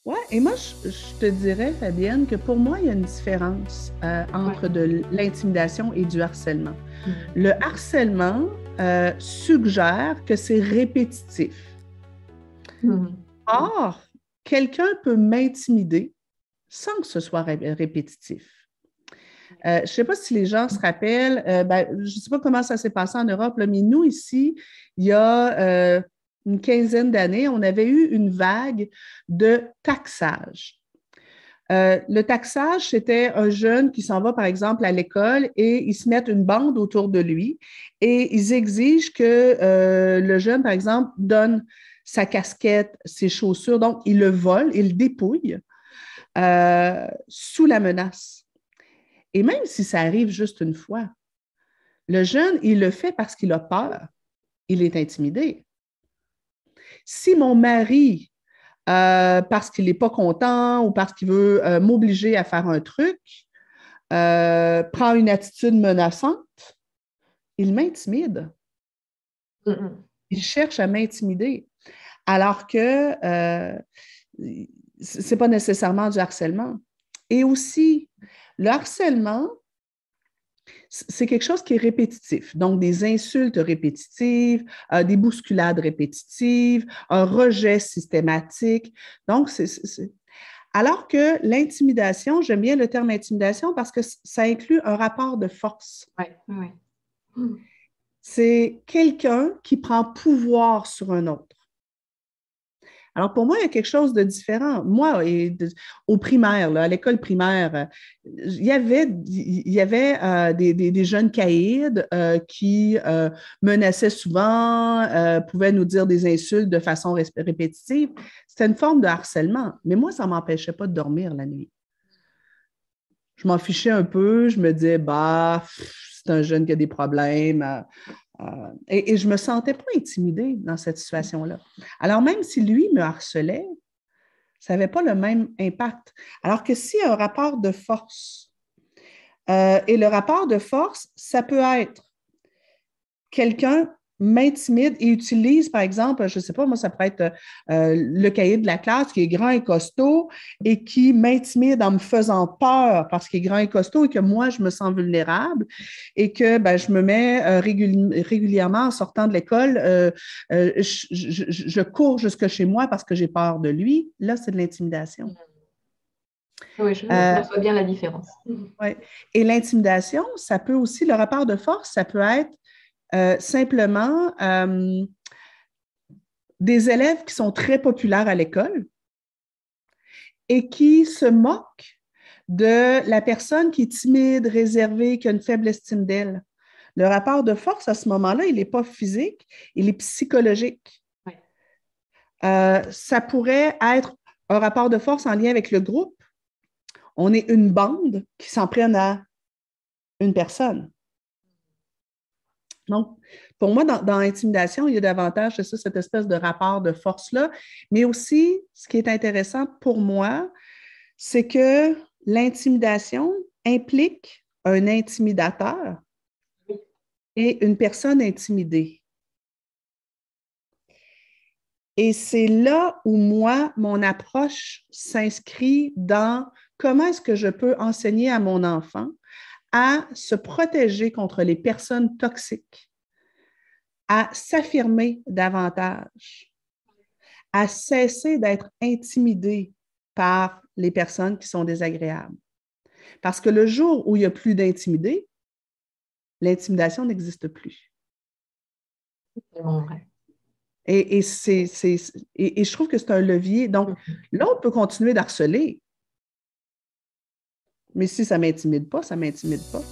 Ouais, et moi, je te dirais, Fabienne, que pour moi, il y a une différence Ouais. entre de l'intimidation et du harcèlement. Mhm. Le harcèlement suggère que c'est répétitif. Mhm. Or, quelqu'un peut m'intimider sans que ce soit répétitif. Je ne sais pas si les gens se rappellent, je ne sais pas comment ça s'est passé en Europe, là, mais nous, ici, il y a une quinzaine d'années, on avait eu une vague de taxage. Le taxage, c'était un jeune qui s'en va, par exemple, à l'école et ils se mettent une bande autour de lui et ils exigent que le jeune, par exemple, donne sa casquette, ses chaussures. Donc, ils le volent, ils le dépouillent sous la menace. Et même si ça arrive juste une fois, le jeune, il le fait parce qu'il a peur, il est intimidé. Si mon mari, parce qu'il n'est pas content ou parce qu'il veut m'obliger à faire un truc, prend une attitude menaçante, il m'intimide. Mhm. Il cherche à m'intimider. Alors que ce n'est pas nécessairement du harcèlement. Et aussi, le harcèlement, c'est quelque chose qui est répétitif. Donc, des insultes répétitives, des bousculades répétitives, un rejet systématique. Donc, alors que l'intimidation, j'aime bien le terme intimidation parce que ça inclut un rapport de force. Ouais, ouais. Mhm. C'est quelqu'un qui prend pouvoir sur un autre. Alors, pour moi, il y a quelque chose de différent. Moi, au primaire, là, à l'école primaire, il y avait des jeunes caïds qui menaçaient souvent, pouvaient nous dire des insultes de façon répétitive. C'était une forme de harcèlement. Mais moi, ça ne m'empêchait pas de dormir la nuit. Je m'en fichais un peu. Je me disais, bah, c'est un jeune qui a des problèmes. Et je ne me sentais pas intimidée dans cette situation-là. Alors, même si lui me harcelait, ça n'avait pas le même impact. Alors que si un rapport de force, et le rapport de force, ça peut être quelqu'un m'intimide et utilise, par exemple, je ne sais pas, moi, ça pourrait être le cahier de la classe qui est grand et costaud et qui m'intimide en me faisant peur parce qu'il est grand et costaud et que moi, je me sens vulnérable et que ben, je me mets régulièrement en sortant de l'école, je cours jusque chez moi parce que j'ai peur de lui. Là, c'est de l'intimidation. Oui, je Euh, perçois bien la différence. Mhm. ouais. Et l'intimidation, ça peut aussi, le rapport de force, ça peut être simplement des élèves qui sont très populaires à l'école et qui se moquent de la personne qui est timide, réservée, qui a une faible estime d'elle. Le rapport de force, à ce moment-là, il n'est pas physique, il est psychologique. Ouais. Ça pourrait être un rapport de force en lien avec le groupe. On est une bande qui s'en prenne à une personne. Donc, pour moi, dans l'intimidation, il y a davantage de ça, cette espèce de rapport de force-là. Mais aussi, ce qui est intéressant pour moi, c'est que l'intimidation implique un intimidateur et une personne intimidée. Et c'est là où moi, mon approche s'inscrit dans comment est-ce que je peux enseigner à mon enfant à se protéger contre les personnes toxiques, à s'affirmer davantage, à cesser d'être intimidé par les personnes qui sont désagréables. Parce que le jour où il n'y a plus d'intimidé, l'intimidation n'existe plus. C'est tellement vrai. Et je trouve que c'est un levier. Donc, Mhm. là, on peut continuer d'harceler, mais si ça ne m'intimide pas, ça ne m'intimide pas.